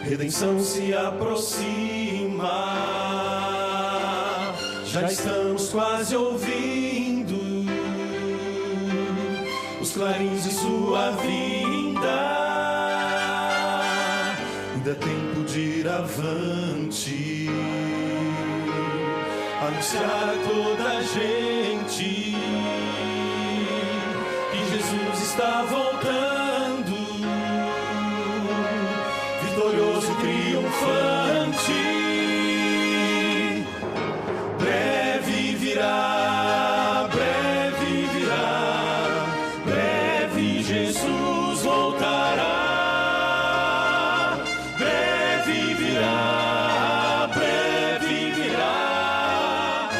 Redenção se aproxima, já estamos quase ouvindo os clarins de sua vinda. Ainda é tempo de ir avante, anunciar a toda a gente que Jesus está voltando, vitorioso, triunfante. Breve virá, breve virá, breve Jesus voltará. Breve virá, breve virá,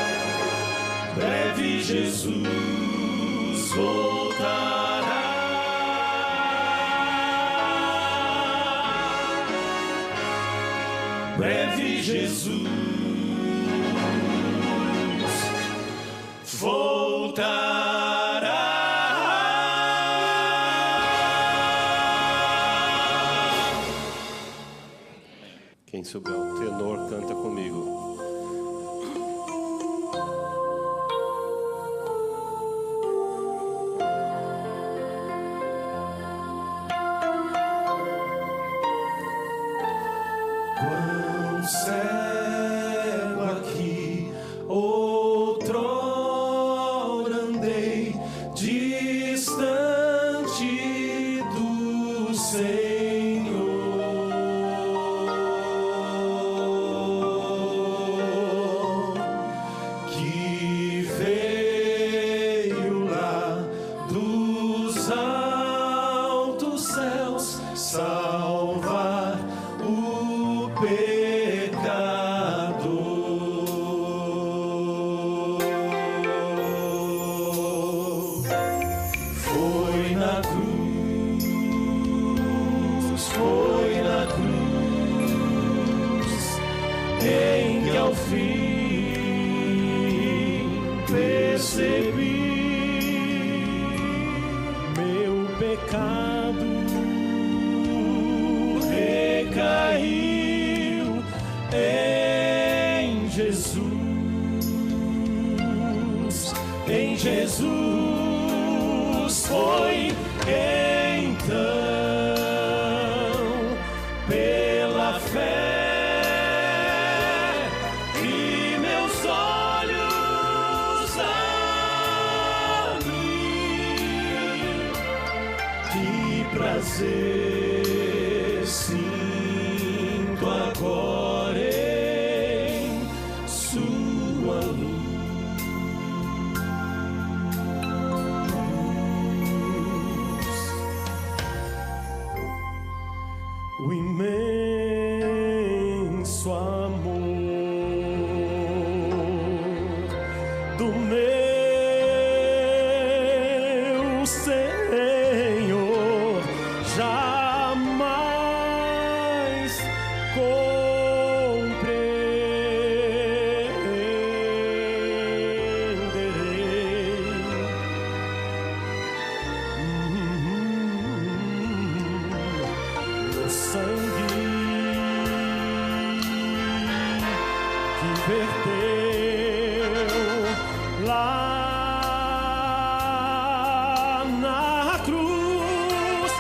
breve Jesus voltará. Breve Jesus voltará. Quem souber o tenor, canta comigo. Cego aqui, outrora andei distante do Senhor, que veio lá dos altos céus salvar o pecador. Foi na cruz, em que ao fim percebi meu pecado recaiu em Jesus. Em Jesus foi então pela fé que meus olhos abrem. Que prazer sinto agora em sua luz. O imenso amor do meu Senhor jamais compreenderei. O sangue que verteu lá na cruz,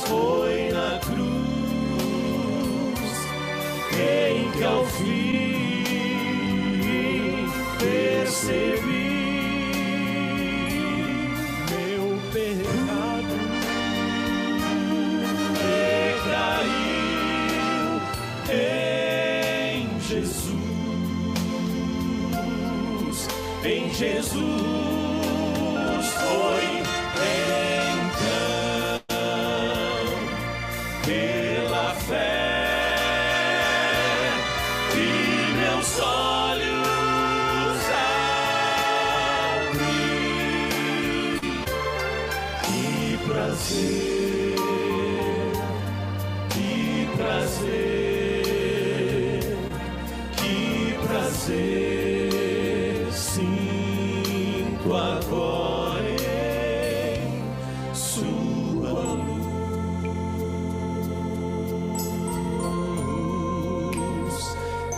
foi na cruz, em que ao fim percebi meu pecado recaiu em Jesus. Em Jesus foi então pela fé que meus olhos abrem. prazer, que prazer, que prazer sinto agora em sua luz,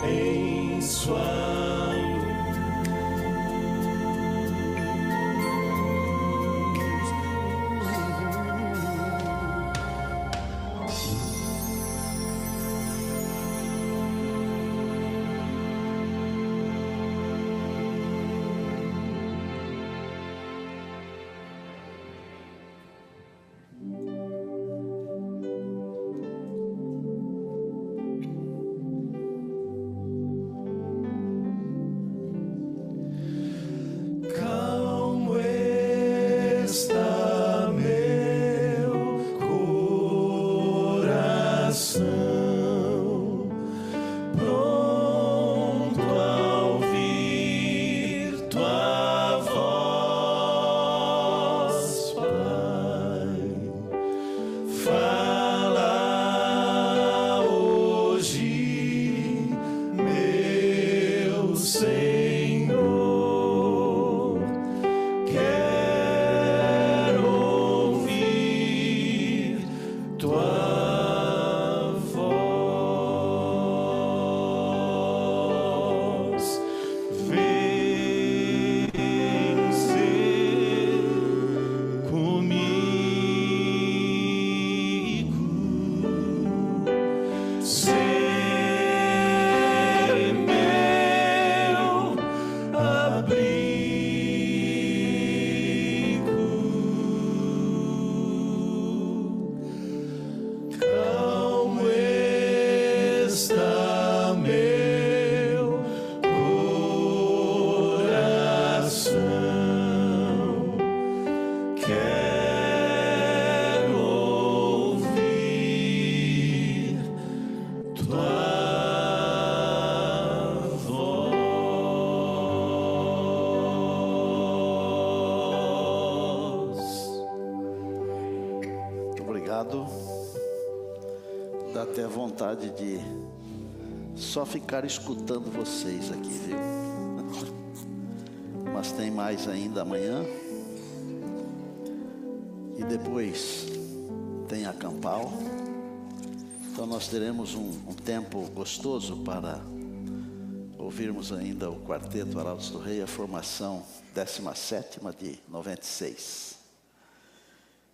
em sua Dá até vontade de só ficar escutando vocês aqui, viu? Mas tem mais ainda amanhã. E depois tem a Campal. Então nós teremos um tempo gostoso para ouvirmos ainda o Quarteto Arautos do Rei, a formação 17ª de 96.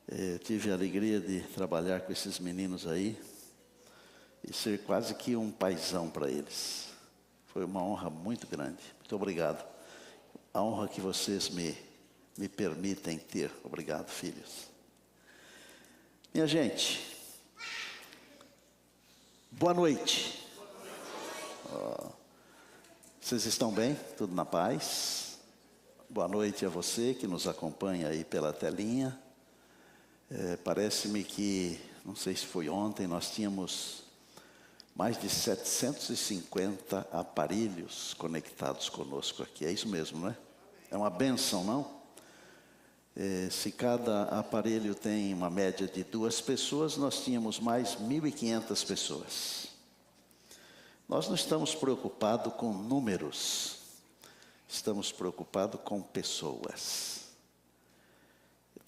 Eu tive a alegria de trabalhar com esses meninos aí e ser quase que um paizão para eles. Foi uma honra muito grande. Muito obrigado. A honra que vocês me permitem ter. Obrigado, filhos. Minha gente, boa noite. Vocês estão bem? Tudo na paz? Boa noite a você que nos acompanha aí pela telinha. Parece-me que, não sei se foi ontem, nós tínhamos mais de 750 aparelhos conectados conosco aqui. É isso mesmo, né? É uma bênção, não? Se cada aparelho tem uma média de 2 pessoas, nós tínhamos mais 1.500 pessoas. Nós não estamos preocupados com números, estamos preocupados com pessoas.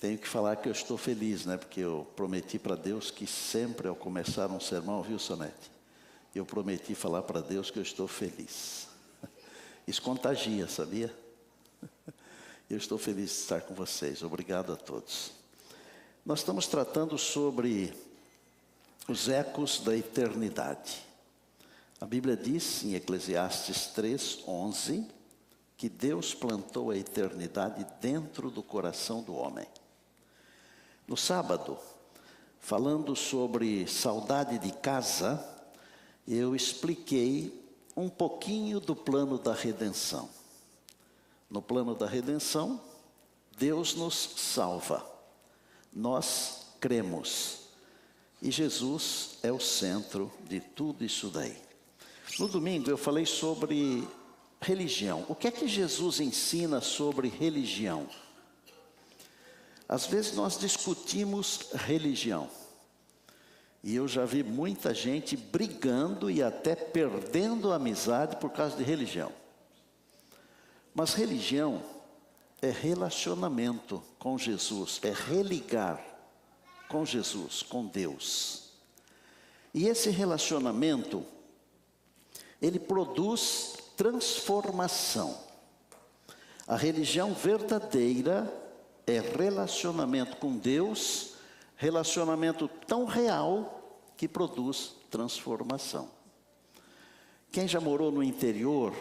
Tenho que falar que eu estou feliz, né? Porque eu prometi para Deus que sempre ao começar um sermão, viu, Sonete? Eu prometi falar para Deus que eu estou feliz. Isso contagia, sabia? Eu estou feliz de estar com vocês. Obrigado a todos. Nós estamos tratando sobre os ecos da eternidade. A Bíblia diz em Eclesiastes 3:11 que Deus plantou a eternidade dentro do coração do homem. No sábado, falando sobre saudade de casa, eu expliquei um pouquinho do plano da redenção. No plano da redenção, Deus nos salva. Nós cremos. E Jesus é o centro de tudo isso daí. No domingo eu falei sobre religião. O que é que Jesus ensina sobre religião? Às vezes nós discutimos religião. E eu já vi muita gente brigando e até perdendo a amizade por causa de religião. Mas religião é relacionamento com Jesus, é religar com Jesus, com Deus. E esse relacionamento, ele produz transformação. A religião verdadeira é relacionamento com Deus, relacionamento tão real que produz transformação. Quem já morou no interior,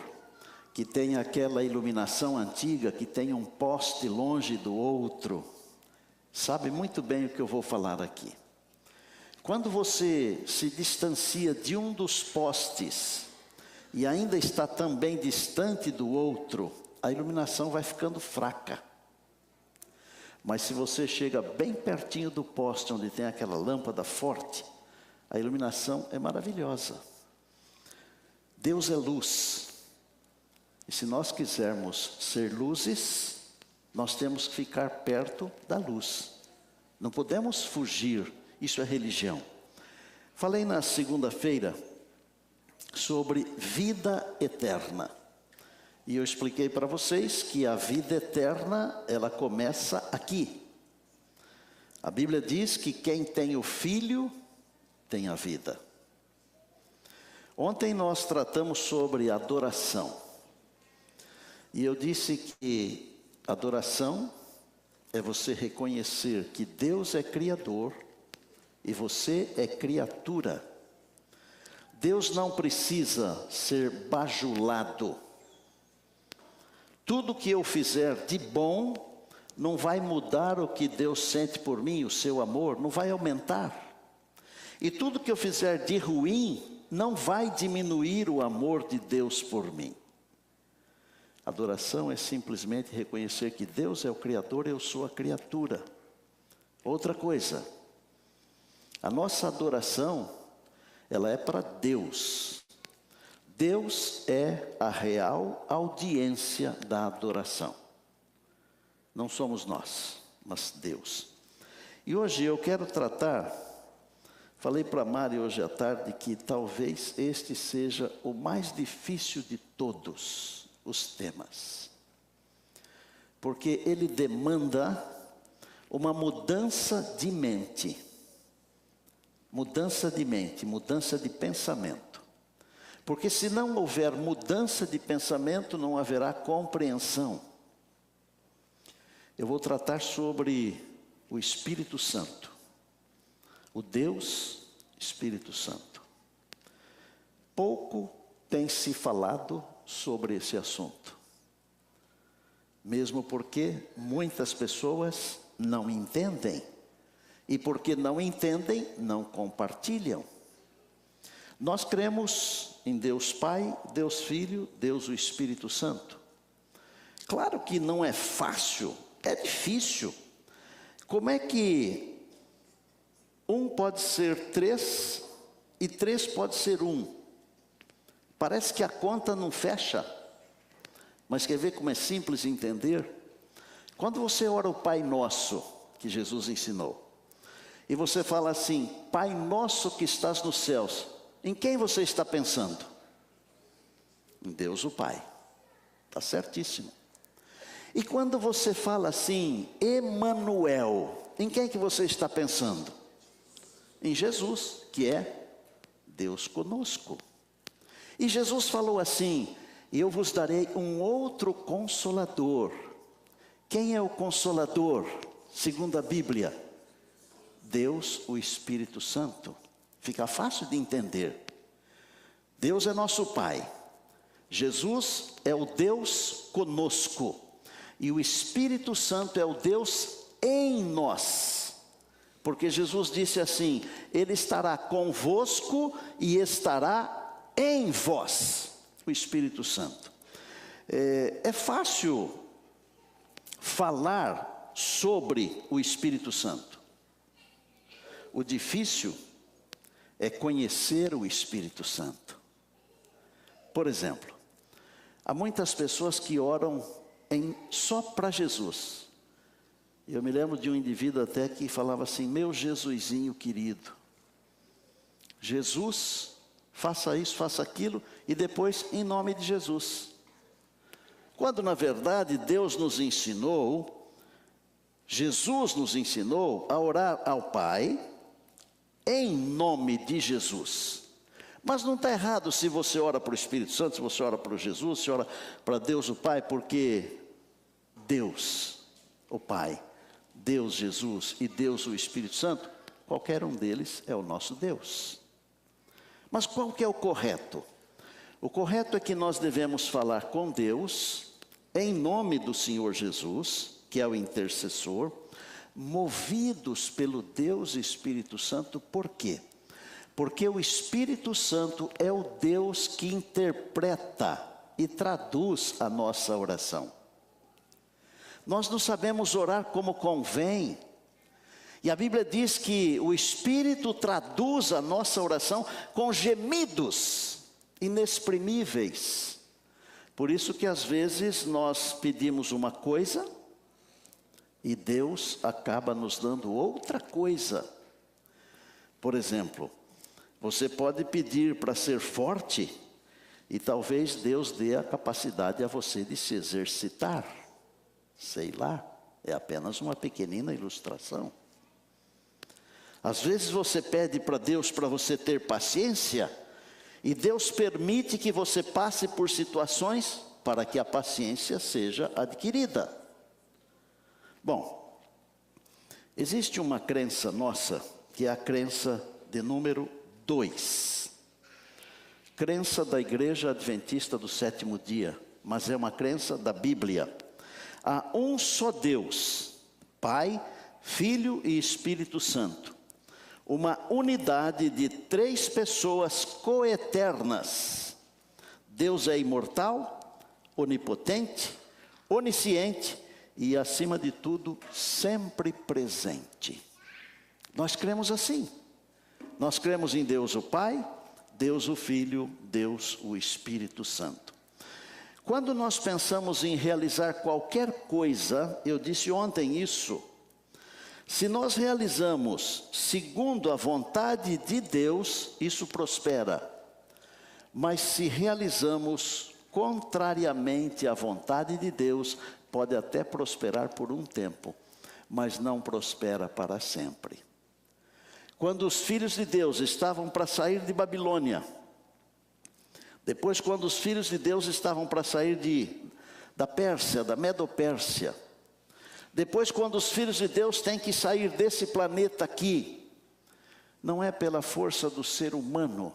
que tem aquela iluminação antiga, que tem um poste longe do outro, sabe muito bem o que eu vou falar aqui. Quando você se distancia de um dos postes e ainda está também distante do outro, a iluminação vai ficando fraca. Mas se você chega bem pertinho do poste onde tem aquela lâmpada forte, a iluminação é maravilhosa. Deus é luz. E se nós quisermos ser luzes, nós temos que ficar perto da luz. Não podemos fugir, isso é religião. Falei na segunda-feira sobre vida eterna. E eu expliquei para vocês que a vida eterna, ela começa aqui. A Bíblia diz que quem tem o Filho, tem a vida. Ontem nós tratamos sobre adoração. E eu disse que adoração é você reconhecer que Deus é Criador e você é criatura. Deus não precisa ser bajulado. Tudo que eu fizer de bom não vai mudar o que Deus sente por mim, o seu amor, não vai aumentar. E tudo que eu fizer de ruim não vai diminuir o amor de Deus por mim. Adoração é simplesmente reconhecer que Deus é o Criador e eu sou a criatura. Outra coisa, a nossa adoração, ela é para Deus. Deus é a real audiência da adoração. Não somos nós, mas Deus. E hoje eu quero tratar, falei para a Mari hoje à tarde que talvez este seja o mais difícil de todos os temas. Porque ele demanda uma mudança de mente. Mudança de mente, mudança de pensamento. Porque se não houver mudança de pensamento, não haverá compreensão. Eu vou tratar sobre o Espírito Santo. O Deus Espírito Santo. Pouco tem se falado sobre esse assunto. Mesmo porque muitas pessoas não entendem. E porque não entendem, não compartilham. Nós cremos em Deus Pai, Deus Filho, Deus o Espírito Santo. Claro que não é fácil, é difícil. Como é que um pode ser 3 e 3 pode ser 1? Parece que a conta não fecha. Mas quer ver como é simples entender? Quando você ora o Pai Nosso, que Jesus ensinou, e você fala assim, Pai Nosso que estás nos céus, em quem você está pensando? Em Deus o Pai. Está certíssimo. E quando você fala assim, Emanuel, em quem que você está pensando? Em Jesus, que é Deus conosco. E Jesus falou assim, eu vos darei um outro Consolador. Quem é o Consolador? Segundo a Bíblia, Deus, o Espírito Santo. Fica fácil de entender. Deus é nosso Pai. Jesus é o Deus conosco. E o Espírito Santo é o Deus em nós. Porque Jesus disse assim, Ele estará convosco e estará em vós. O Espírito Santo. É fácil falar sobre o Espírito Santo. O difícil é conhecer o Espírito Santo. Por exemplo, há muitas pessoas que oram só para Jesus. Eu me lembro de um indivíduo até que falava assim: meu Jesusinho querido, Jesus, faça isso, faça aquilo, e depois, em nome de Jesus. Quando na verdade Deus nos ensinou, Jesus nos ensinou a orar ao Pai, em nome de Jesus. Mas não está errado se você ora para o Espírito Santo, se você ora para Jesus, se ora para Deus o Pai, porque Deus, o Pai, Deus Jesus e Deus o Espírito Santo, qualquer um deles é o nosso Deus. Mas qual que é o correto? O correto é que nós devemos falar com Deus, em nome do Senhor Jesus, que é o intercessor, movidos pelo Deus Espírito Santo. Por quê? Porque o Espírito Santo é o Deus que interpreta e traduz a nossa oração. Nós não sabemos orar como convém. E a Bíblia diz que o Espírito traduz a nossa oração com gemidos inexprimíveis. Por isso que às vezes nós pedimos uma coisa e Deus acaba nos dando outra coisa. Por exemplo, você pode pedir para ser forte e talvez Deus dê a capacidade a você de se exercitar. Sei lá, é apenas uma pequenina ilustração. Às vezes você pede para Deus para você ter paciência e Deus permite que você passe por situações para que a paciência seja adquirida. Bom, existe uma crença nossa que é a crença de número 2. Crença da Igreja Adventista do Sétimo Dia, mas é uma crença da Bíblia. Há um só Deus, Pai, Filho e Espírito Santo. Uma unidade de 3 pessoas coeternas. Deus é imortal, onipotente, onisciente e, acima de tudo, sempre presente. Nós cremos assim. Nós cremos em Deus o Pai, Deus o Filho, Deus o Espírito Santo. Quando nós pensamos em realizar qualquer coisa, eu disse ontem isso, se nós realizamos segundo a vontade de Deus, isso prospera. Mas se realizamos contrariamente à vontade de Deus, pode até prosperar por um tempo, mas não prospera para sempre. Quando os filhos de Deus estavam para sair de Babilônia, depois quando os filhos de Deus estavam para sair da Pérsia, da Medo-Pérsia, depois quando os filhos de Deus têm que sair desse planeta aqui, não é pela força do ser humano,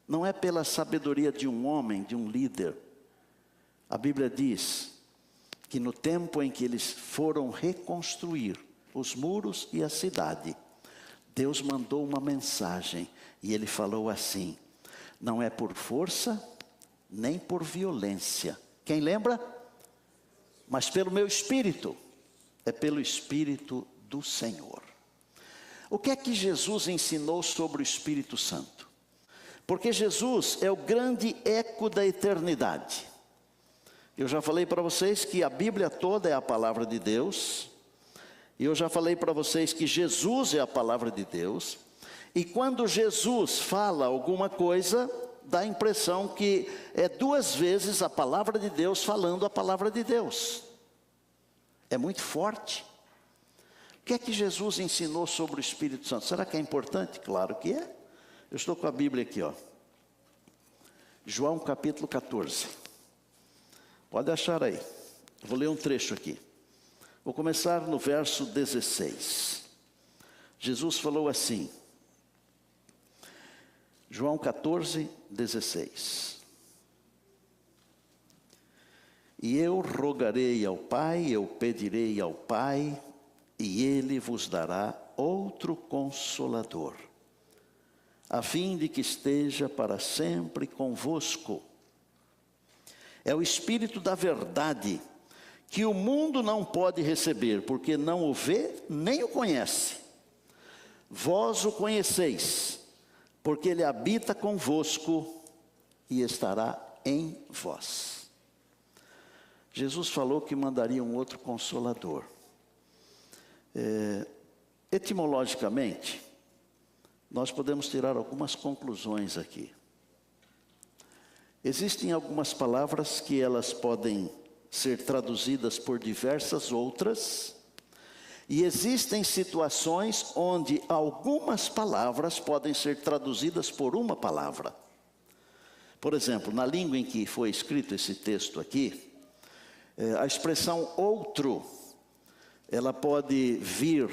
não é pela sabedoria de um homem, de um líder. A Bíblia diz que no tempo em que eles foram reconstruir os muros e a cidade, Deus mandou uma mensagem e Ele falou assim: não é por força, nem por violência. Quem lembra? Mas pelo meu Espírito, é pelo Espírito do Senhor. O que é que Jesus ensinou sobre o Espírito Santo? Porque Jesus é o grande eco da eternidade. Eu já falei para vocês que a Bíblia toda é a palavra de Deus. E eu já falei para vocês que Jesus é a palavra de Deus. E quando Jesus fala alguma coisa, dá a impressão que é 2 vezes a palavra de Deus falando a palavra de Deus. É muito forte. O que é que Jesus ensinou sobre o Espírito Santo? Será que é importante? Claro que é. Eu estou com a Bíblia aqui, ó. João capítulo 14. Pode achar aí. Vou ler um trecho aqui. Vou começar no verso 16. Jesus falou assim. João 14, 16. E eu rogarei ao Pai, eu pedirei ao Pai, e Ele vos dará outro Consolador, a fim de que esteja para sempre convosco. É o Espírito da verdade, que o mundo não pode receber, porque não o vê nem o conhece. Vós o conheceis, porque Ele habita convosco e estará em vós. Jesus falou que mandaria um outro Consolador. Etimologicamente, nós podemos tirar algumas conclusões aqui. Existem algumas palavras que elas podem ser traduzidas por diversas outras, e existem situações onde algumas palavras podem ser traduzidas por uma palavra. Por exemplo, na língua em que foi escrito esse texto aqui, a expressão outro, ela pode vir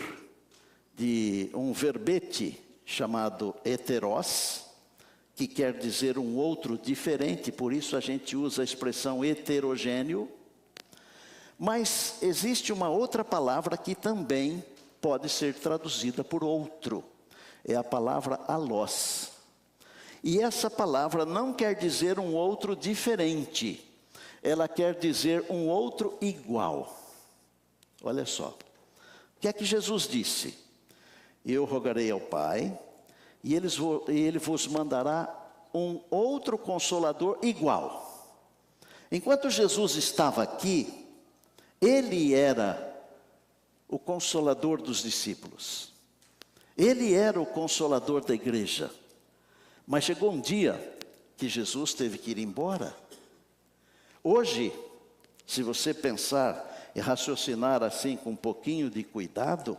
de um verbete chamado heteros, que quer dizer um outro diferente, por isso a gente usa a expressão heterogêneo. Mas existe uma outra palavra que também pode ser traduzida por outro. É a palavra alós. E essa palavra não quer dizer um outro diferente. Ela quer dizer um outro igual. Olha só. O que é que Jesus disse? Eu rogarei ao Pai, e Ele vos mandará um outro Consolador igual. Enquanto Jesus estava aqui, Ele era o Consolador dos discípulos. Ele era o Consolador da igreja. Mas chegou um dia que Jesus teve que ir embora. Hoje, se você pensar e raciocinar assim com um pouquinho de cuidado,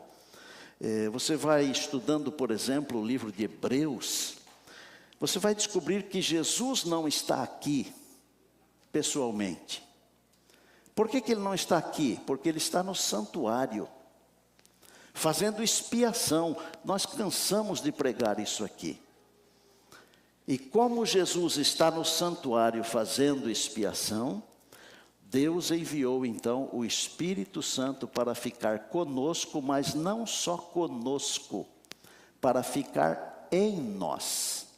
você vai estudando, por exemplo, o livro de Hebreus, você vai descobrir que Jesus não está aqui pessoalmente. Por que Ele não está aqui? Porque Ele está no santuário, fazendo expiação. Nós cansamos de pregar isso aqui. E como Jesus está no santuário fazendo expiação, Deus enviou então o Espírito Santo para ficar conosco, mas não só conosco, para ficar em nós.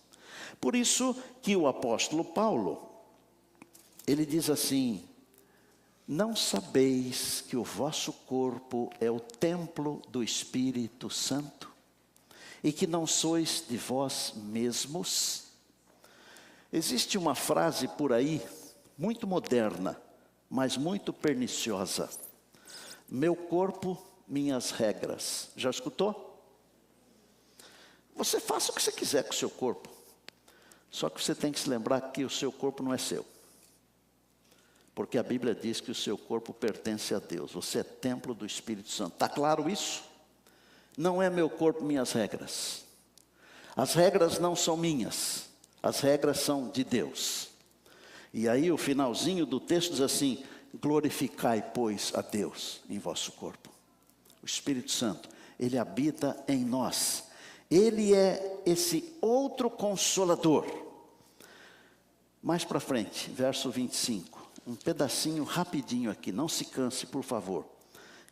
Por isso que o apóstolo Paulo, ele diz assim: não sabeis que o vosso corpo é o templo do Espírito Santo, e que não sois de vós mesmos? Existe uma frase por aí, muito moderna, mas muito perniciosa. Meu corpo, minhas regras. Já escutou? Você faça o que você quiser com o seu corpo. Só que você tem que se lembrar que o seu corpo não é seu. Porque a Bíblia diz que o seu corpo pertence a Deus. Você é templo do Espírito Santo. Está claro isso? Não é meu corpo, minhas regras. As regras não são minhas. As regras são de Deus. E aí o finalzinho do texto diz assim: glorificai, pois, a Deus em vosso corpo. O Espírito Santo, Ele habita em nós. Ele é esse outro Consolador. Mais para frente, verso 25. Um pedacinho rapidinho aqui, não se canse, por favor.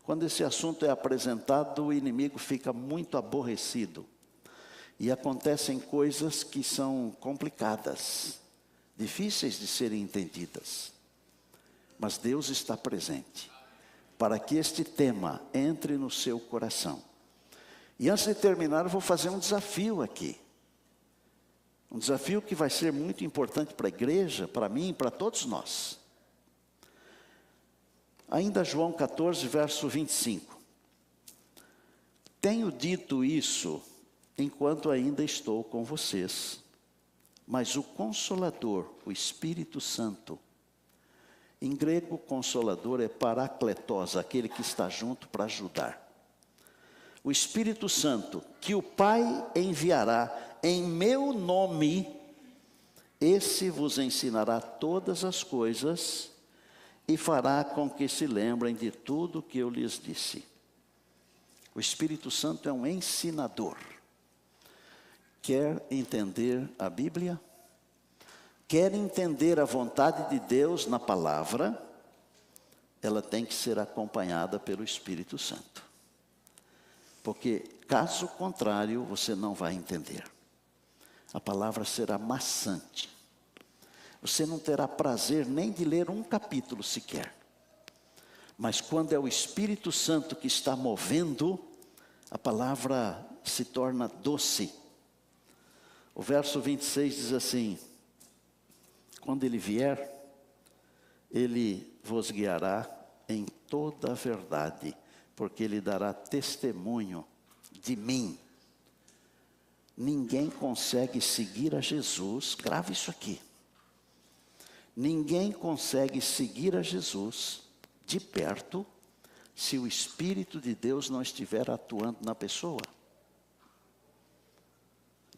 Quando esse assunto é apresentado, o inimigo fica muito aborrecido. E acontecem coisas que são complicadas, difíceis de serem entendidas. Mas Deus está presente para que este tema entre no seu coração. E antes de terminar, eu vou fazer um desafio aqui. Um desafio que vai ser muito importante para a igreja, para mim e para todos nós. Ainda João 14, verso 25. Tenho dito isso enquanto ainda estou com vocês. Mas o Consolador, o Espírito Santo, em grego Consolador é parakletos, aquele que está junto para ajudar. O Espírito Santo, que o Pai enviará em meu nome, esse vos ensinará todas as coisas e fará com que se lembrem de tudo que eu lhes disse. O Espírito Santo é um ensinador. Quer entender a Bíblia? Quer entender a vontade de Deus na palavra? Ela tem que ser acompanhada pelo Espírito Santo. Porque, caso contrário, você não vai entender. A palavra será maçante. Você não terá prazer nem de ler um capítulo sequer. Mas quando é o Espírito Santo que está movendo, a palavra se torna doce. O verso 26 diz assim: quando Ele vier, Ele vos guiará em toda a verdade. porque Ele dará testemunho de mim. Ninguém consegue seguir a Jesus, grave isso aqui. Ninguém consegue seguir a Jesus de perto se o Espírito de Deus não estiver atuando na pessoa.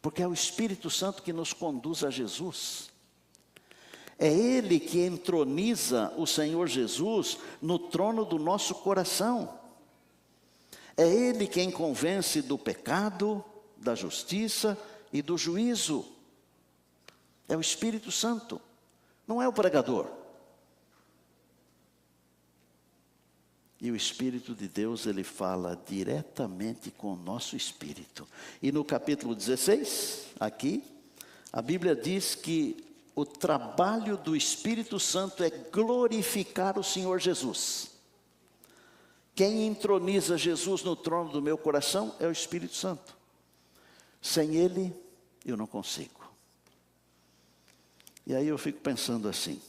Porque é o Espírito Santo que nos conduz a Jesus. É Ele que entroniza o Senhor Jesus no trono do nosso coração. É Ele quem convence do pecado, da justiça e do juízo. É o Espírito Santo, não é o pregador. E o Espírito de Deus, Ele fala diretamente com o nosso espírito. E no capítulo 16, aqui, a Bíblia diz que o trabalho do Espírito Santo é glorificar o Senhor Jesus. Quem entroniza Jesus no trono do meu coração é o Espírito Santo. Sem Ele, eu não consigo. E aí eu fico pensando assim,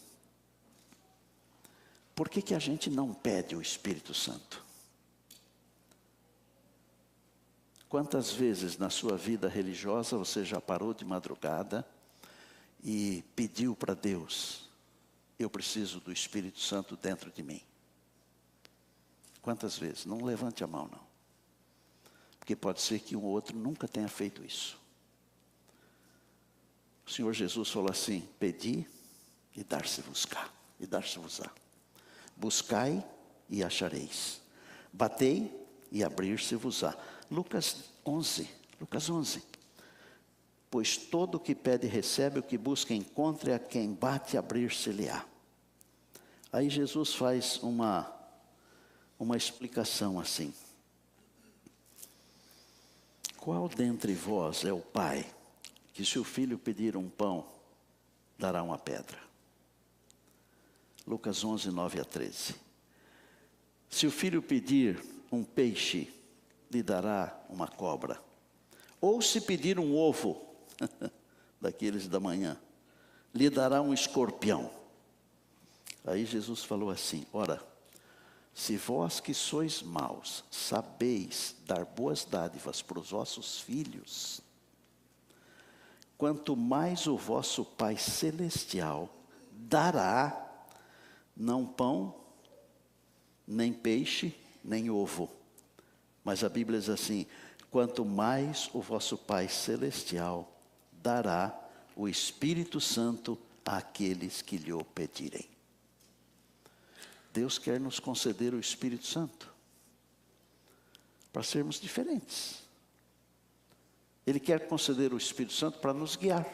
por que a gente não pede o Espírito Santo? Quantas vezes na sua vida religiosa você já parou de madrugada e pediu para Deus, eu preciso do Espírito Santo dentro de mim? Quantas vezes? Não levante a mão, não. Porque pode ser que um ou outro nunca tenha feito isso. O Senhor Jesus falou assim, pedi e dar-se-vos-á, e dar-se-vos-á. Buscai e achareis. Batei e abrir-se-vos-á. Lucas 11. Pois todo o que pede recebe, o que busca encontra, e a quem bate abrir-se-lhe-á. Aí Jesus faz uma explicação assim. Qual dentre vós é o pai, que se o filho pedir um pão, dará uma pedra? Lucas 11, 9-13. Se o filho pedir um peixe, lhe dará uma cobra. Ou se pedir um ovo, daqueles da manhã, lhe dará um escorpião. Aí Jesus falou assim, ora, se vós que sois maus, sabeis dar boas dádivas para os vossos filhos, quanto mais o vosso Pai Celestial dará, não pão, nem peixe, nem ovo. Mas a Bíblia diz assim, quanto mais o vosso Pai Celestial dará o Espírito Santo àqueles que lhe o pedirem. Deus quer nos conceder o Espírito Santo para sermos diferentes. Ele quer conceder o Espírito Santo para nos guiar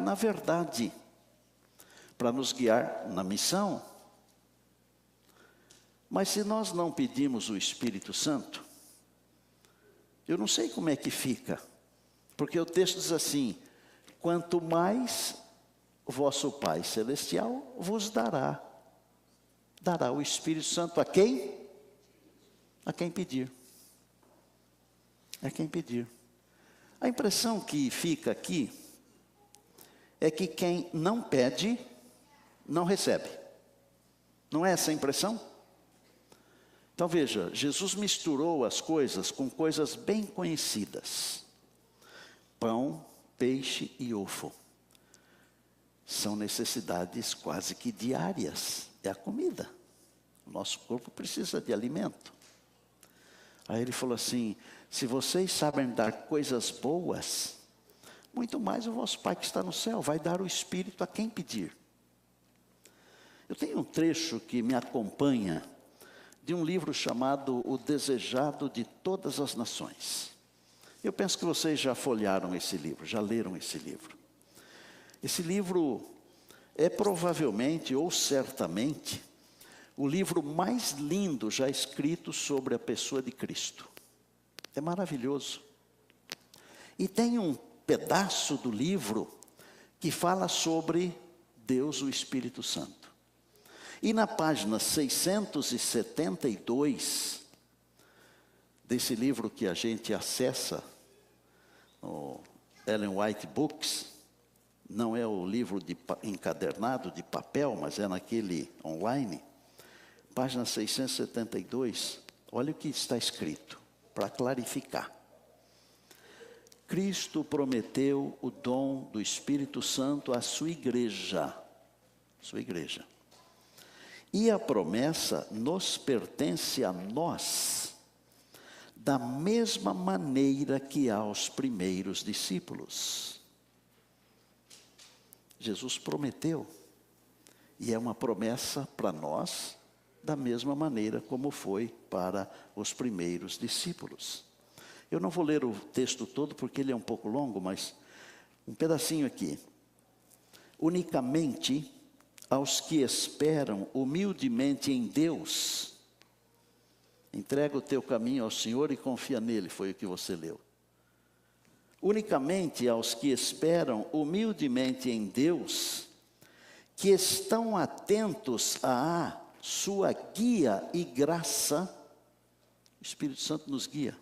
na verdade, para nos guiar na missão. Mas se nós não pedimos o Espírito Santo, eu não sei como é que fica, porque o texto diz assim, quanto mais o vosso Pai Celestial vos dará o Espírito Santo a quem? A quem pedir. A quem pedir. A impressão que fica aqui é que quem não pede, não recebe. Não é essa a impressão? Então veja, Jesus misturou as coisas com coisas bem conhecidas. Pão, peixe e ovo. São necessidades quase que diárias. É a comida. O nosso corpo precisa de alimento. Aí ele falou assim, se vocês sabem dar coisas boas, muito mais o vosso Pai que está no céu vai dar o Espírito a quem pedir. Eu tenho um trecho que me acompanha de um livro chamado O Desejado de Todas as Nações. Eu penso que vocês já folhearam esse livro, já leram esse livro. Esse livro é provavelmente ou certamente o livro mais lindo já escrito sobre a pessoa de Cristo. É maravilhoso. E tem um pedaço do livro que fala sobre Deus, o Espírito Santo. E na página 672 desse livro que a gente acessa, o Ellen White Books, não é o livro encadernado de papel, mas é naquele online. página 672, olha o que está escrito, para clarificar. Cristo prometeu o dom do Espírito Santo à sua igreja. E a promessa nos pertence a nós, da mesma maneira que aos primeiros discípulos. Jesus prometeu, e é uma promessa para nós, da mesma maneira como foi para os primeiros discípulos. Eu não vou ler o texto todo porque ele é um pouco longo, mas um pedacinho aqui. Unicamente aos que esperam humildemente em Deus, entrega o teu caminho ao Senhor e confia nele, foi o que você leu. Unicamente aos que esperam humildemente em Deus, que estão atentos à sua guia e graça, o Espírito Santo nos guia.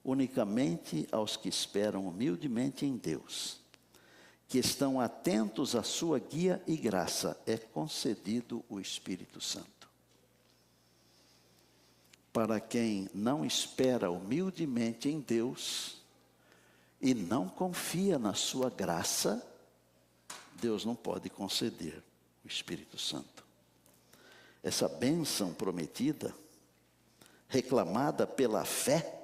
Unicamente aos que esperam humildemente em Deus, que estão atentos à sua guia e graça, é concedido o Espírito Santo. Para quem não espera humildemente em Deus e não confia na sua graça, Deus não pode conceder o Espírito Santo. Essa bênção prometida, reclamada pela fé,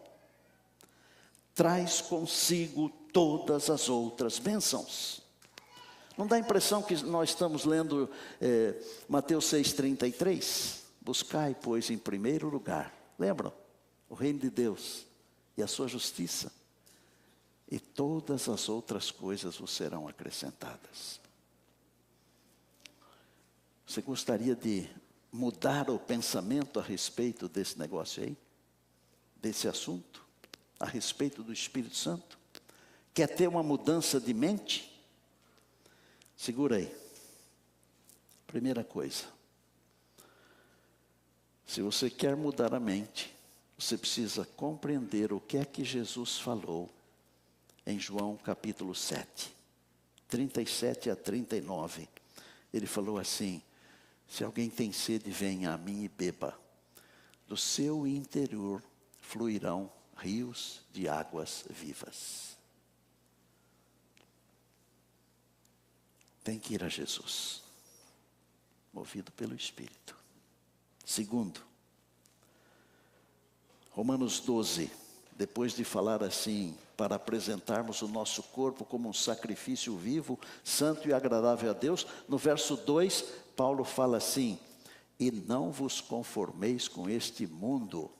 traz consigo todas as outras bênçãos. Não dá a impressão que nós estamos lendo Mateus 6,33? Buscai, pois, em primeiro lugar, lembram? O reino de Deus e a sua justiça, e todas as outras coisas vos serão acrescentadas. Você gostaria de mudar o pensamento a respeito desse negócio aí? Desse assunto? A respeito do Espírito Santo? Quer ter uma mudança de mente? Segura aí. Primeira coisa. Se você quer mudar a mente, você precisa compreender o que é que Jesus falou em João capítulo 7, 37 a 39. Ele falou assim: se alguém tem sede, venha a mim e beba. Do seu interior fluirão rios de águas vivas. Tem que ir a Jesus, movido pelo Espírito. Segundo, Romanos 12, depois de falar assim, para apresentarmos o nosso corpo como um sacrifício vivo, santo e agradável a Deus, no verso 2, Paulo fala assim: e não vos conformeis com este mundo,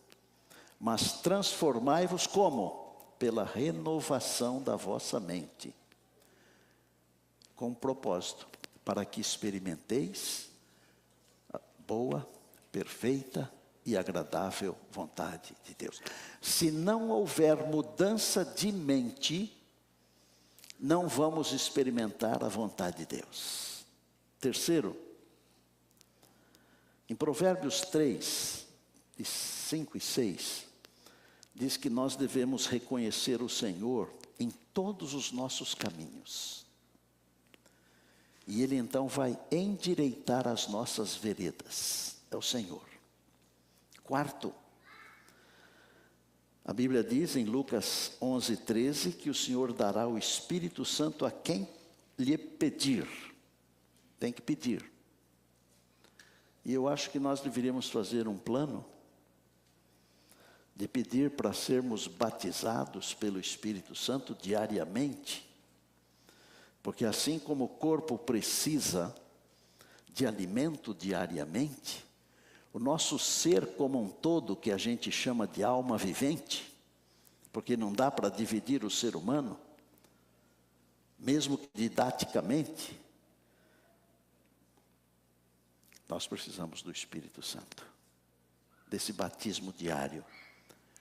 mas transformai-vos como? Pela renovação da vossa mente, com um propósito, para que experimenteis a boa, perfeita e agradável vontade de Deus. Se não houver mudança de mente, não vamos experimentar a vontade de Deus. Terceiro, em Provérbios 3, 5 e 6, diz que nós devemos reconhecer o Senhor em todos os nossos caminhos. E Ele então vai endireitar as nossas veredas. É o Senhor. Quarto, a Bíblia diz em Lucas 11, 13, que o Senhor dará o Espírito Santo a quem lhe pedir. Tem que pedir. E eu acho que nós deveríamos fazer um plano de pedir para sermos batizados pelo Espírito Santo diariamente, porque assim como o corpo precisa de alimento diariamente, o nosso ser como um todo, que a gente chama de alma vivente, porque não dá para dividir o ser humano, mesmo didaticamente, nós precisamos do Espírito Santo, desse batismo diário,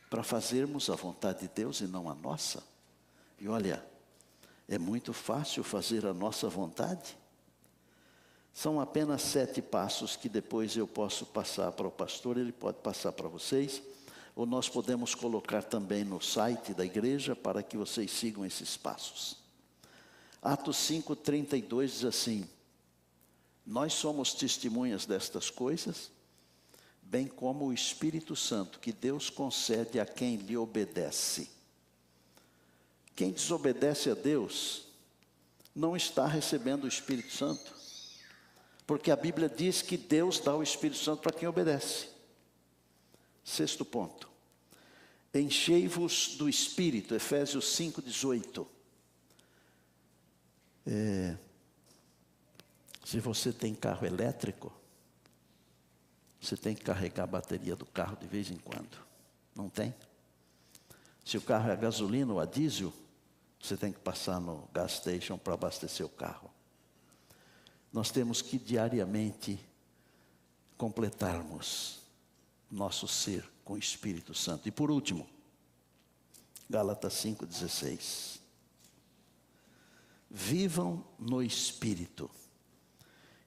para fazermos a vontade de Deus e não a nossa. E olha, é muito fácil fazer a nossa vontade. São apenas 7 passos que depois eu posso passar para o pastor, ele pode passar para vocês, ou nós podemos colocar também no site da igreja para que vocês sigam esses passos. Atos 5:32 diz assim: Nós somos testemunhas destas coisas, bem como o Espírito Santo, que Deus concede a quem lhe obedece. Quem desobedece a Deus não está recebendo o Espírito Santo, porque a Bíblia diz que Deus dá o Espírito Santo para quem obedece. Sexto ponto. Enchei-vos do Espírito, Efésios 5:18. Se você tem carro elétrico, você tem que carregar a bateria do carro de vez em quando. Não tem? Se o carro é a gasolina ou a diesel, você tem que passar no gas station para abastecer o carro. Nós temos que diariamente completarmos nosso ser com o Espírito Santo. E por último, Gálatas 5:16. Vivam no Espírito,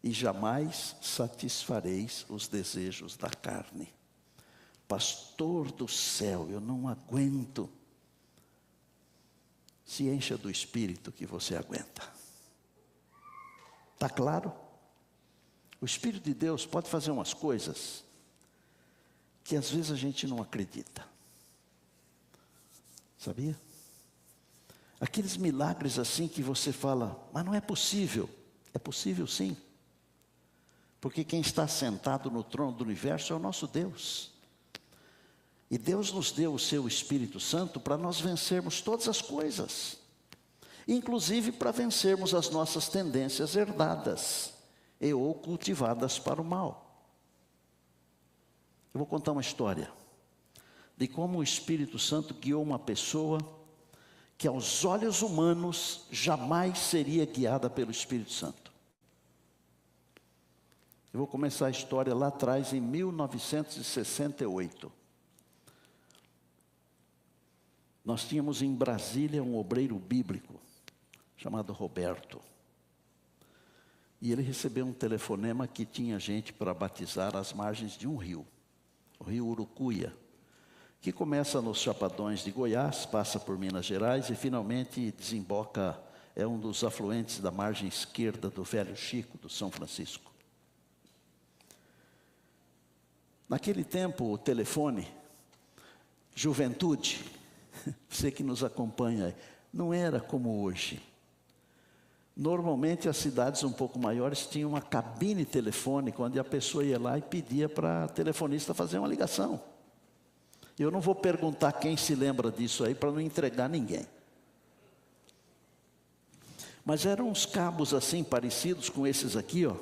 e jamais satisfareis os desejos da carne. Pastor do céu, eu não aguento. Se encha do Espírito que você aguenta. Está claro? O Espírito de Deus pode fazer umas coisas que às vezes a gente não acredita. Sabia? Aqueles milagres assim que você fala, mas não é possível. É possível sim. Porque quem está sentado no trono do universo é o nosso Deus. E Deus nos deu o seu Espírito Santo para nós vencermos todas as coisas. Inclusive para vencermos as nossas tendências herdadas e ou cultivadas para o mal. Eu vou contar uma história de como o Espírito Santo guiou uma pessoa que aos olhos humanos jamais seria guiada pelo Espírito Santo. Eu vou começar a história lá atrás, em 1968. Nós tínhamos em Brasília um obreiro bíblico, chamado Roberto. E ele recebeu um telefonema que tinha gente para batizar às margens de um rio, o rio Urucuia, que começa nos Chapadões de Goiás, passa por Minas Gerais e finalmente desemboca, é um dos afluentes da margem esquerda do Velho Chico, do São Francisco. Naquele tempo, o telefone, juventude, você que nos acompanha, não era como hoje. Normalmente as cidades um pouco maiores tinham uma cabine telefônica, onde a pessoa ia lá e pedia para a telefonista fazer uma ligação. Eu não vou perguntar quem se lembra disso aí, para não entregar ninguém. Mas eram uns cabos assim, parecidos com esses aqui, ó.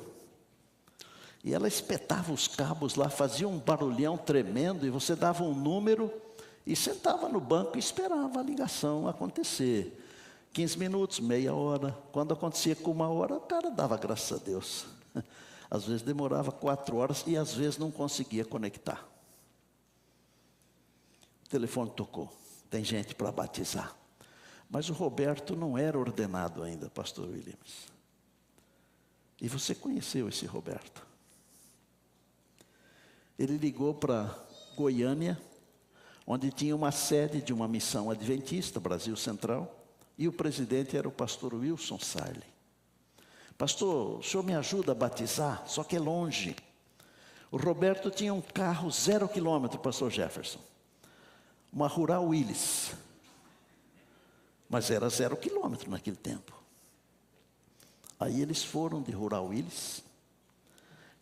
E ela espetava os cabos lá, fazia um barulhão tremendo, e você dava um número e sentava no banco e esperava a ligação acontecer. 15 minutos, meia hora. Quando acontecia com 1 hora, o cara dava graças a Deus. Às vezes demorava 4 horas e às vezes não conseguia conectar. O telefone tocou. Tem gente para batizar. Mas o Roberto não era ordenado ainda, pastor Williams. E você conheceu esse Roberto. Ele ligou para Goiânia, onde tinha uma sede de uma missão adventista, Brasil Central, e o presidente era o pastor Wilson Sarli. Pastor, o senhor me ajuda a batizar? Só que é longe. O Roberto tinha um carro 0 quilômetro, pastor Jefferson. Uma Rural Willys. Mas era 0 quilômetro naquele tempo. Aí eles foram de Rural Willys.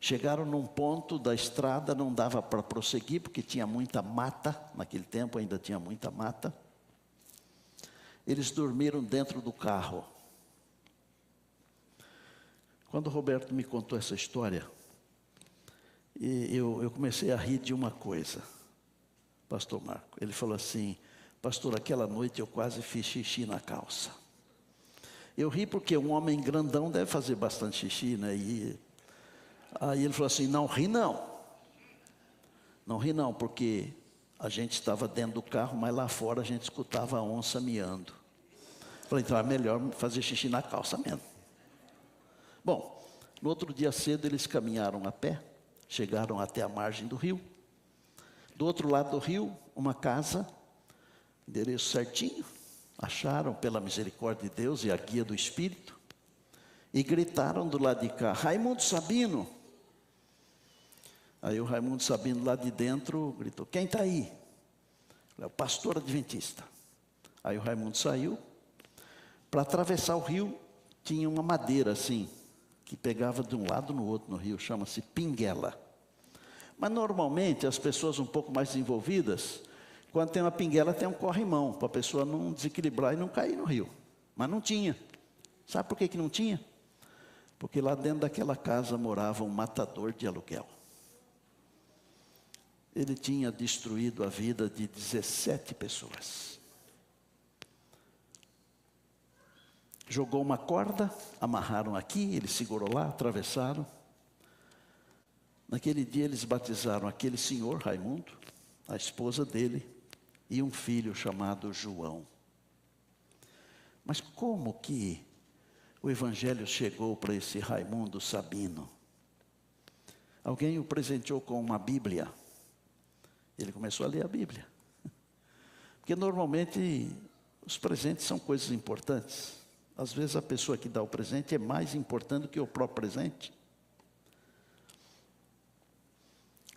Chegaram num ponto da estrada, não dava para prosseguir, porque tinha muita mata. Naquele tempo ainda tinha muita mata. Eles dormiram dentro do carro. Quando o Roberto me contou essa história, eu comecei a rir de uma coisa, pastor Marco. Ele falou assim, pastor, aquela noite eu quase fiz xixi na calça. Eu ri porque um homem grandão deve fazer bastante xixi, né? E aí ele falou assim, não ri não. Não ri não, porque a gente estava dentro do carro, mas lá fora a gente escutava a onça miando. Falei, então é melhor fazer xixi na calça mesmo. Bom, no outro dia cedo eles caminharam a pé, chegaram até a margem do rio. Do outro lado do rio, uma casa, endereço certinho, acharam pela misericórdia de Deus e a guia do Espírito. E gritaram do lado de cá: Raimundo Sabino. Aí o Raimundo Sabino lá de dentro gritou: quem está aí? É o pastor adventista. Aí o Raimundo saiu. Para atravessar o rio, tinha uma madeira assim, que pegava de um lado no outro no rio, chama-se pinguela. Mas normalmente as pessoas um pouco mais desenvolvidas, quando tem uma pinguela, tem um corrimão, para a pessoa não desequilibrar e não cair no rio. Mas não tinha. Sabe por que não tinha? Porque lá dentro daquela casa morava um matador de aluguel. Ele tinha destruído a vida de 17 pessoas. Jogou uma corda, amarraram aqui, ele segurou lá, atravessaram. Naquele dia eles batizaram aquele senhor, Raimundo, a esposa dele e um filho chamado João. Mas como que o evangelho chegou para esse Raimundo Sabino? Alguém o presenteou com uma Bíblia. Ele começou a ler a Bíblia. Porque normalmente os presentes são coisas importantes. Às vezes a pessoa que dá o presente é mais importante do que o próprio presente.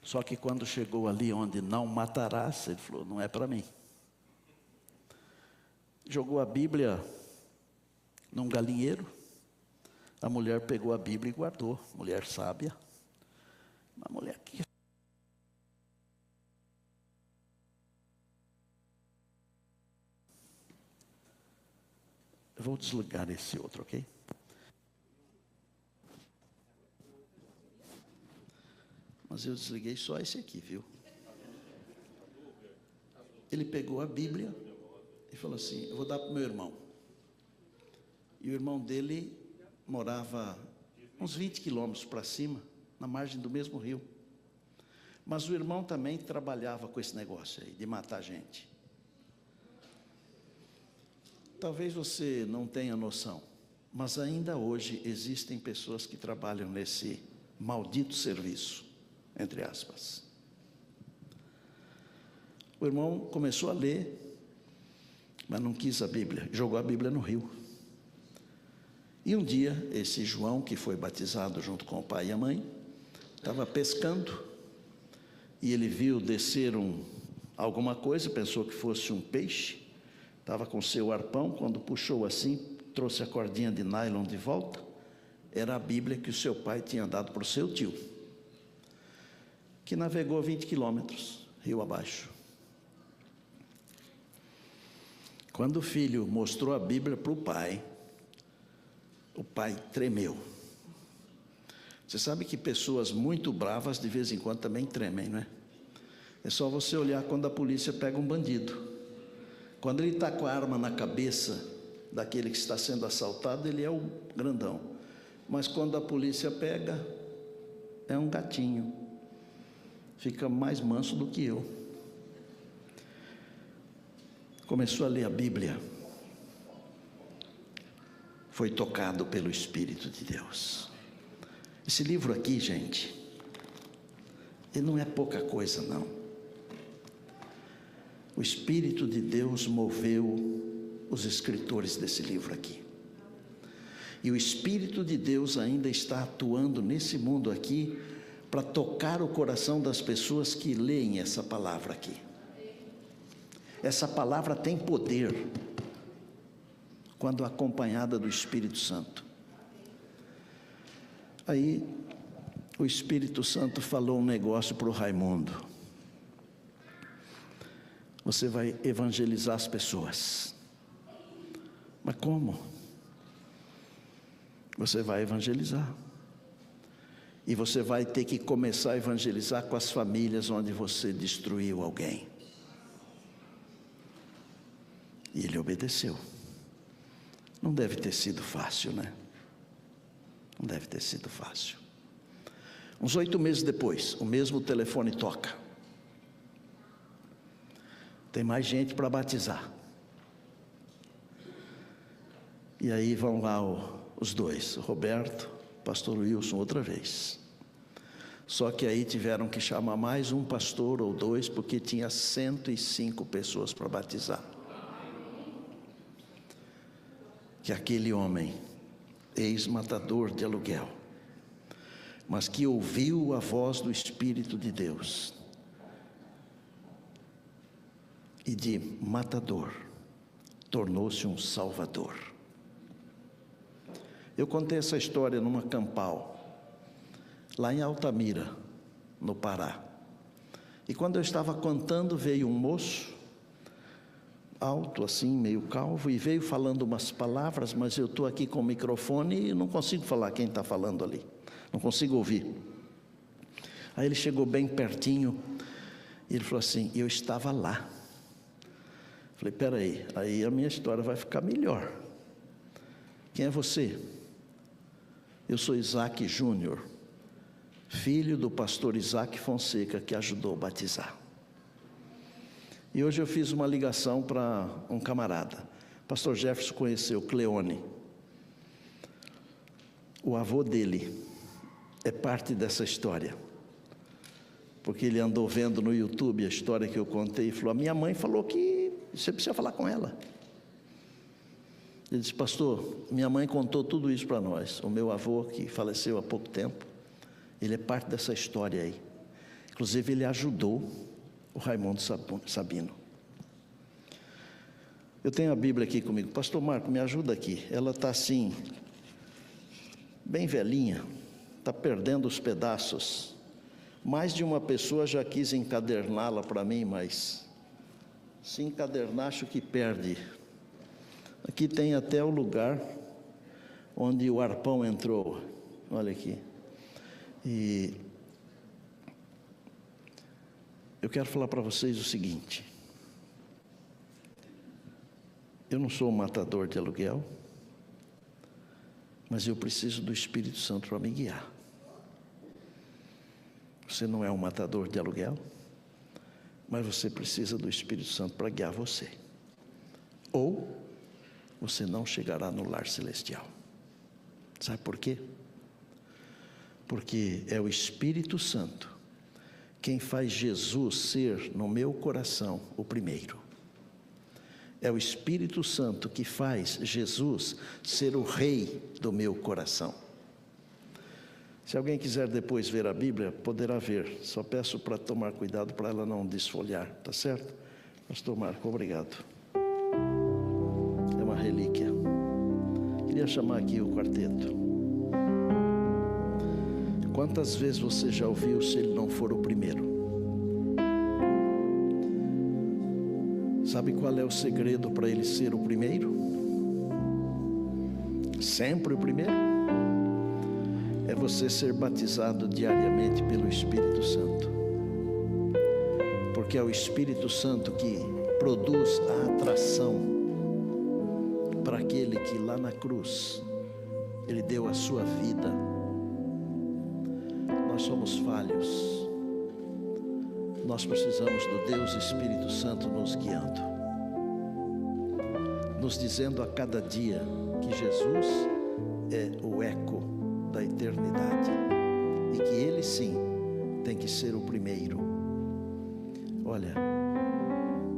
Só que quando chegou ali onde não matarás, ele falou: não é para mim. Jogou a Bíblia num galinheiro. A mulher pegou a Bíblia e guardou. Mulher sábia. Uma mulher que... Eu vou desligar esse outro, ok? Mas eu desliguei só esse aqui, viu? Ele pegou a Bíblia e falou assim: eu vou dar para o meu irmão. E o irmão dele morava uns 20 quilômetros para cima, na margem do mesmo rio. Mas o irmão também trabalhava com esse negócio aí, de matar gente. Talvez você não tenha noção, mas ainda hoje existem pessoas que trabalham nesse maldito serviço, entre aspas. O irmão começou a ler, mas não quis a Bíblia, jogou a Bíblia no rio. E um dia, esse João, que foi batizado junto com o pai e a mãe, estava pescando, e ele viu descer alguma coisa, pensou que fosse um peixe, estava com seu arpão, quando puxou assim, trouxe a cordinha de nylon de volta, era a Bíblia que o seu pai tinha dado para o seu tio, que navegou 20 quilômetros, rio abaixo. Quando o filho mostrou a Bíblia para o pai tremeu. Você sabe que pessoas muito bravas de vez em quando também tremem, não é? É só você olhar quando a polícia pega um bandido. Quando ele está com a arma na cabeça daquele que está sendo assaltado, ele é o grandão. Mas quando a polícia pega, é um gatinho. Fica mais manso do que eu. Começou a ler a Bíblia. Foi tocado pelo Espírito de Deus. Esse livro aqui, gente, ele não é pouca coisa, não. O Espírito de Deus moveu os escritores desse livro aqui. E o Espírito de Deus ainda está atuando nesse mundo aqui para tocar o coração das pessoas que leem essa palavra aqui. Essa palavra tem poder quando acompanhada do Espírito Santo. Aí o Espírito Santo falou um negócio para o Raimundo: você vai evangelizar as pessoas. Mas como? Você vai evangelizar. E você vai ter que começar a evangelizar com as famílias onde você destruiu alguém. E ele obedeceu. Não deve ter sido fácil, né? Não deve ter sido fácil. Uns 8 meses depois, o mesmo telefone toca. Tem mais gente para batizar. E aí vão lá os dois, o Roberto, o pastor Wilson, outra vez. Só que aí tiveram que chamar mais um pastor ou dois, porque tinha 105 pessoas para batizar. Que aquele homem ex-matador de aluguel, mas que ouviu a voz do Espírito de Deus e de matador tornou-se um salvador. Eu contei essa história numa campal, lá em Altamira, no Pará. E quando eu estava contando, veio um moço, alto assim, meio calvo, e veio falando umas palavras, mas eu estou aqui com o microfone e não consigo falar quem está falando ali, não consigo ouvir. Aí ele chegou bem pertinho e ele falou assim: eu estava lá. Falei: peraí, aí a minha história vai ficar melhor. Quem é você? Eu sou Isaac Júnior, filho do pastor Isaac Fonseca, que ajudou a batizar. E hoje eu fiz uma ligação para um camarada. Pastor Jefferson conheceu Cleone. O avô dele é parte dessa história, porque ele andou vendo no YouTube a história que eu contei e falou: a minha mãe falou que você precisa falar com ela. Ele disse: pastor, minha mãe contou tudo isso para nós. O meu avô, que faleceu há pouco tempo, ele é parte dessa história aí. Inclusive ele ajudou o Raimundo Sabino. Eu tenho a Bíblia aqui comigo. Pastor Marco, me ajuda aqui. Ela está assim, bem velhinha, está perdendo os pedaços. Mais de uma pessoa já quis encaderná-la para mim, mas se encadernar, acho que perde. Aqui tem até o lugar onde o arpão entrou. Olha aqui. E eu quero falar para vocês o seguinte: eu não sou um matador de aluguel, mas eu preciso do Espírito Santo para me guiar. Você não é um matador de aluguel, mas você precisa do Espírito Santo para guiar você. Ou você não chegará no lar celestial. Sabe por quê? Porque é o Espírito Santo quem faz Jesus ser no meu coração o primeiro. É o Espírito Santo que faz Jesus ser o rei do meu coração. Se alguém quiser depois ver a Bíblia, poderá ver. Só peço para tomar cuidado para ela não desfolhar, tá certo? Pastor Marco, obrigado. É uma relíquia. Queria chamar aqui o quarteto. Quantas vezes você já ouviu: se ele não for o primeiro? Sabe qual é o segredo para ele ser o primeiro? Sempre o primeiro? É você ser batizado diariamente pelo Espírito Santo. Porque é o Espírito Santo que produz a atração para aquele que lá na cruz ele deu a sua vida. Nós somos falhos. Nós precisamos do Deus Espírito Santo nos guiando, nos dizendo a cada dia que Jesus é o eco da eternidade e que Ele sim tem que ser o primeiro. Olha,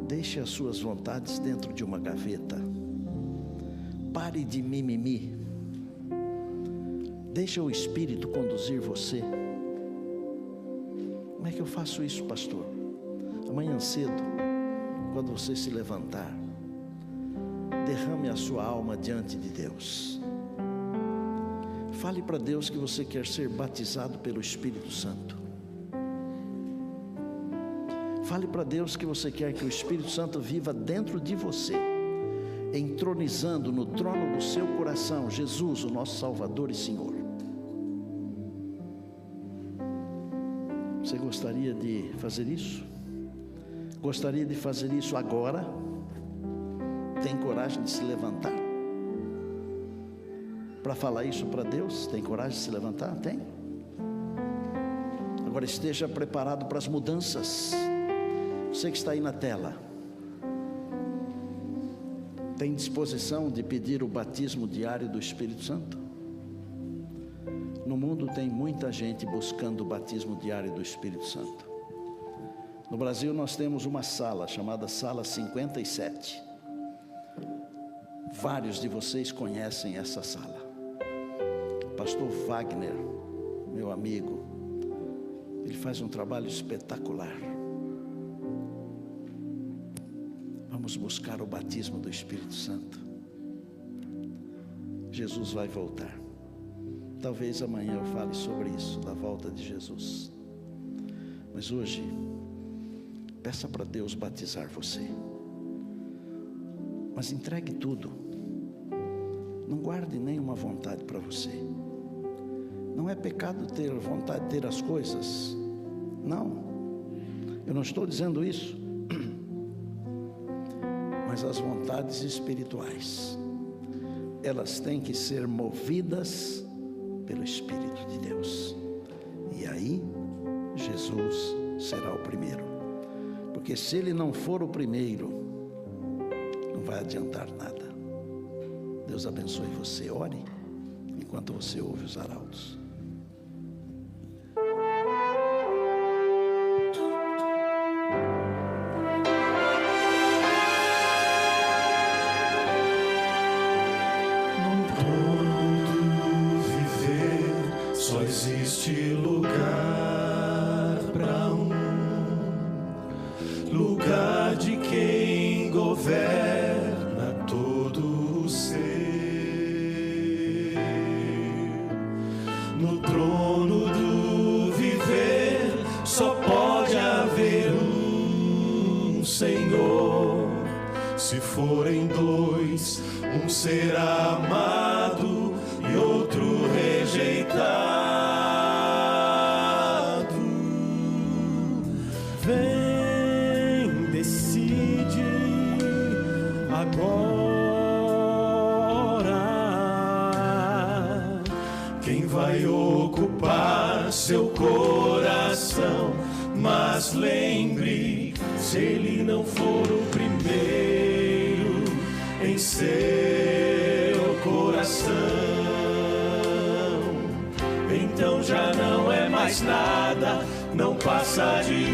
deixe as suas vontades dentro de uma gaveta. Pare de mimimi. Deixa o Espírito conduzir você. Como é que eu faço isso, pastor? Amanhã cedo, quando você se levantar, derrame a sua alma diante de Deus. Fale para Deus que você quer ser batizado pelo Espírito Santo. Fale para Deus que você quer que o Espírito Santo viva dentro de você, entronizando no trono do seu coração Jesus, o nosso Salvador e Senhor. Você gostaria de fazer isso? Gostaria de fazer isso agora? Tem coragem de se levantar para falar isso para Deus? Tem coragem de se levantar? Tem? Agora esteja preparado para as mudanças. Você que está aí na tela, tem disposição de pedir o batismo diário do Espírito Santo? No mundo tem muita gente buscando o batismo diário do Espírito Santo. No Brasil nós temos uma sala chamada Sala 57. Vários de vocês conhecem essa sala. pastor Wagner, meu amigo, ele faz um trabalho espetacular. Vamos buscar o batismo do Espírito Santo. Jesus vai voltar. Talvez amanhã eu fale sobre isso, da volta de Jesus. Mas hoje, peça para Deus batizar você. Mas entregue tudo. Não guarde nenhuma vontade para você. Não é pecado ter vontade de ter as coisas. Não. Eu não estou dizendo isso. Mas as vontades espirituais, elas têm que ser movidas pelo Espírito de Deus. E aí, Jesus será o primeiro. Porque se Ele não for o primeiro, não vai adiantar nada. Deus abençoe você. Ore enquanto você ouve os arautos. Só existe lugar para lugar de quem governa todo o ser. No trono do viver só pode haver um Senhor. Se forem dois, um será amado e outro rejeitado. Vem, decide agora quem vai ocupar seu coração. Mas lembre, se ele não for o primeiro em seu coração, então já não é mais nada, não passa de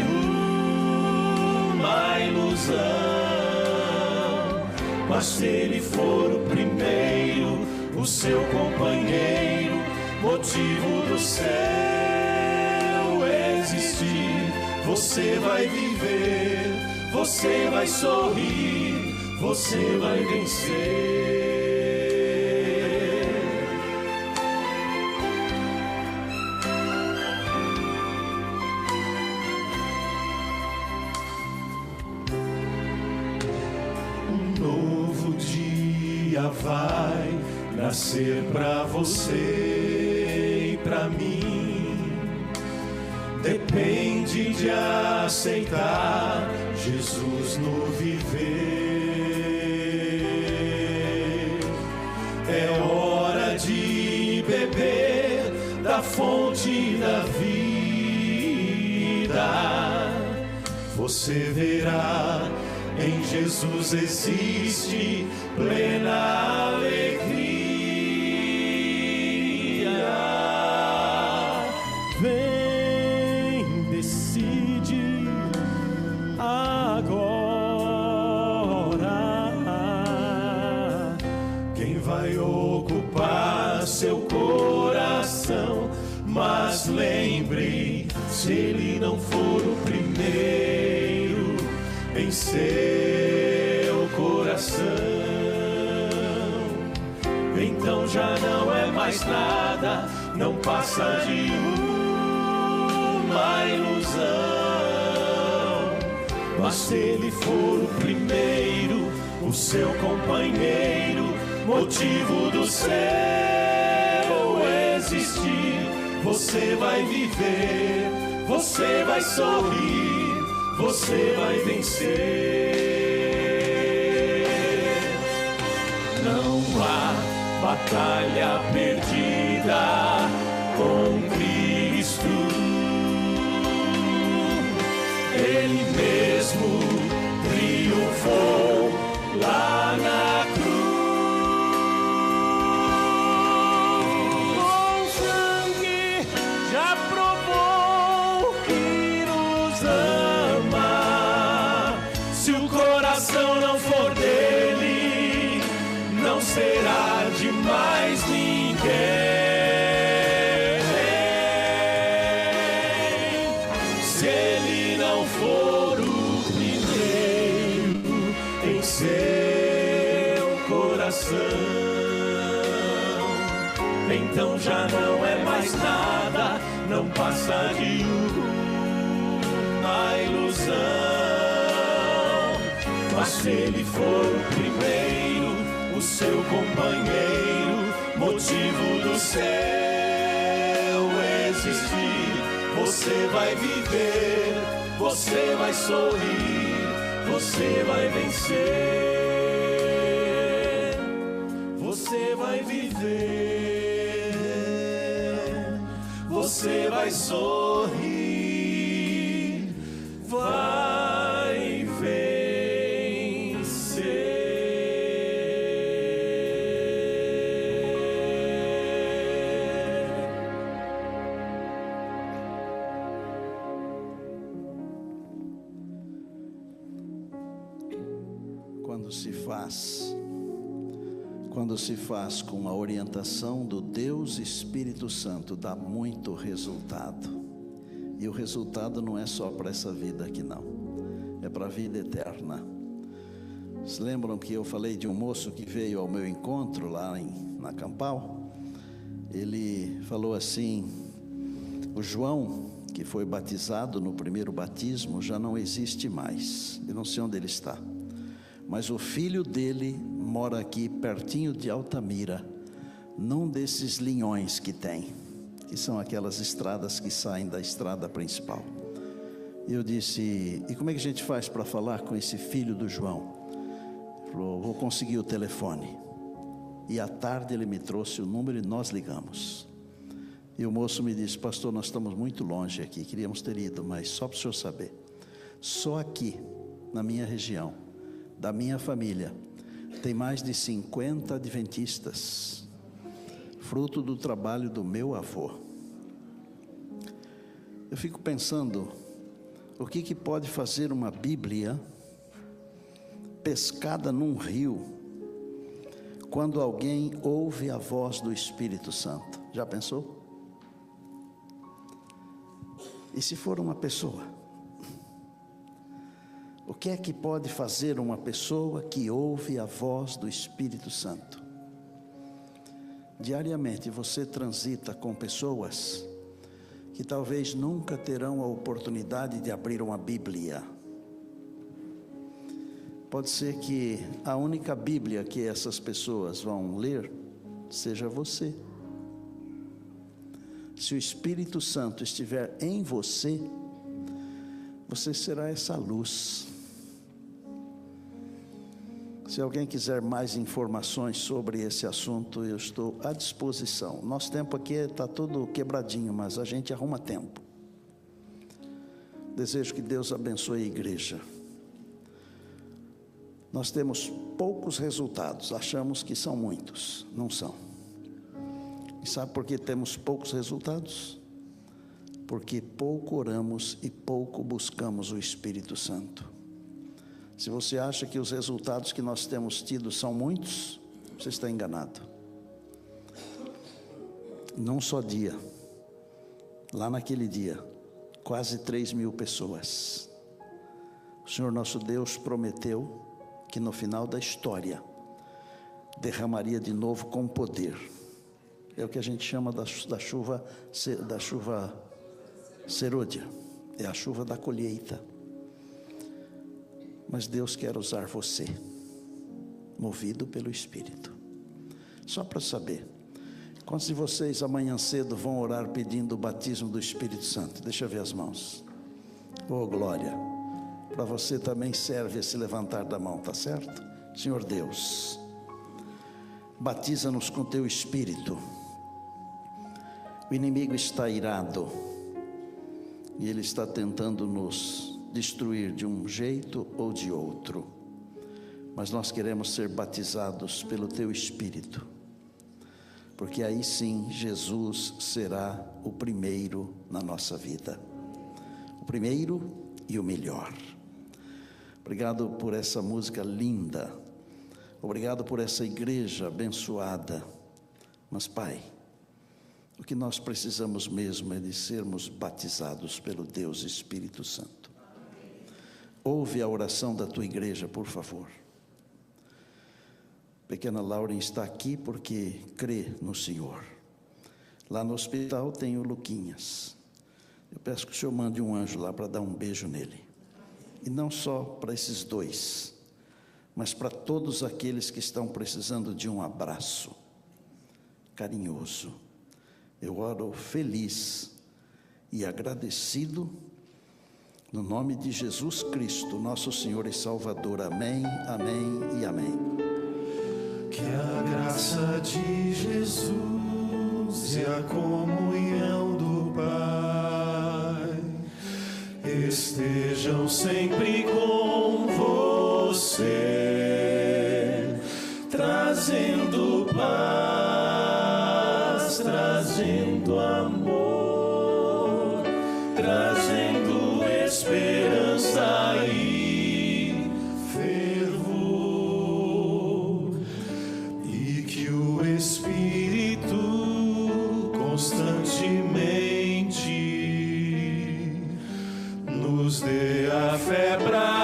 uma ilusão. Mas se ele for o primeiro, o seu companheiro, motivo do seu existir, você vai viver, você vai sorrir, você vai vencer. Vai nascer pra você e pra mim. Depende de aceitar Jesus no viver. É hora de beber da fonte da vida. Você verá, em Jesus existe plena alegria. Vem, decide agora quem vai ocupar seu coração. Mas lembre, se ele não for o primeiro em seu coração, então já não é mais nada, não passa de uma ilusão. Mas se ele for o primeiro, o seu companheiro, motivo do seu existir, você vai viver, você vai sorrir, você vai vencer. Não há batalha perdida com Cristo. Ele mesmo triunfou lá na cruz. Com sangue já provou que nos ama. Se o coração não for dele, não será de mais ninguém. seu coração. Então já não é mais nada, não passa de uma ilusão. Mas se ele for o primeiro, o seu companheiro, motivo do seu existir, você vai viver, você vai sorrir, você vai vencer, você vai viver, você vai sorrir, vai vencer. Quando se faz com a orientação do Deus Espírito Santo, dá muito resultado. E o resultado não é só para essa vida aqui não, é para a vida eterna. Vocês lembram que eu falei de um moço que veio ao meu encontro lá na Campal? Ele falou assim: o João, que foi batizado no primeiro batismo, já não existe mais. Eu não sei onde ele está, mas o filho dele mora aqui pertinho de Altamira, num desses linhões que tem, que são aquelas estradas que saem da estrada principal. Eu disse: e como é que a gente faz para falar com esse filho do João? Ele falou: vou conseguir o telefone. E à tarde ele me trouxe o número e nós ligamos. E o moço me disse: pastor, nós estamos muito longe aqui, queríamos ter ido, mas só para o senhor saber, só aqui na minha região, da minha família, tem mais de 50 adventistas, fruto do trabalho do meu avô. Eu fico pensando, o que pode fazer uma Bíblia pescada num rio, quando alguém ouve a voz do Espírito Santo? Já pensou? E se for uma pessoa? O que é que pode fazer uma pessoa que ouve a voz do Espírito Santo? Diariamente você transita com pessoas que talvez nunca terão a oportunidade de abrir uma Bíblia. Pode ser que a única Bíblia que essas pessoas vão ler seja você. Se o Espírito Santo estiver em você, você será essa luz. Se alguém quiser mais informações sobre esse assunto, eu estou à disposição. Nosso tempo aqui está todo quebradinho, mas a gente arruma tempo. Desejo que Deus abençoe a igreja. Nós temos poucos resultados, achamos que são muitos, não são. E sabe por que temos poucos resultados? Porque pouco oramos e pouco buscamos o Espírito Santo. Se você acha que os resultados que nós temos tido são muitos, você está enganado. Num só dia, lá naquele dia, quase 3.000 pessoas. O Senhor nosso Deus prometeu que no final da história derramaria de novo com poder. É o que a gente chama da chuva serôdia, é a chuva da colheita. Mas Deus quer usar você, movido pelo Espírito. Só para saber, quantos de vocês amanhã cedo vão orar pedindo o batismo do Espírito Santo? Deixa eu ver as mãos. Oh, glória! Para você também serve esse levantar da mão, tá certo? Senhor Deus, batiza-nos com teu Espírito. O inimigo está irado e ele está tentando nos destruir de um jeito ou de outro, mas nós queremos ser batizados pelo teu Espírito, porque aí sim Jesus será o primeiro na nossa vida, o primeiro e o melhor. Obrigado por essa música linda, obrigado por essa igreja abençoada, mas Pai, o que nós precisamos mesmo é de sermos batizados pelo Deus Espírito Santo. Ouve a oração da tua igreja, por favor. pequena Lauren está aqui porque crê no Senhor. Lá no hospital tem o Luquinhas. Eu peço que o Senhor mande um anjo lá para dar um beijo nele. E não só para esses dois, mas para todos aqueles que estão precisando de um abraço carinhoso. Eu oro feliz e agradecido no nome de Jesus Cristo, nosso Senhor e Salvador. Amém, amém e amém. Que a graça de Jesus e a comunhão do Pai estejam sempre com você, trazendo paz, trazendo amor, trazendo esperança e fervor, e que o Espírito constantemente nos dê a fé pra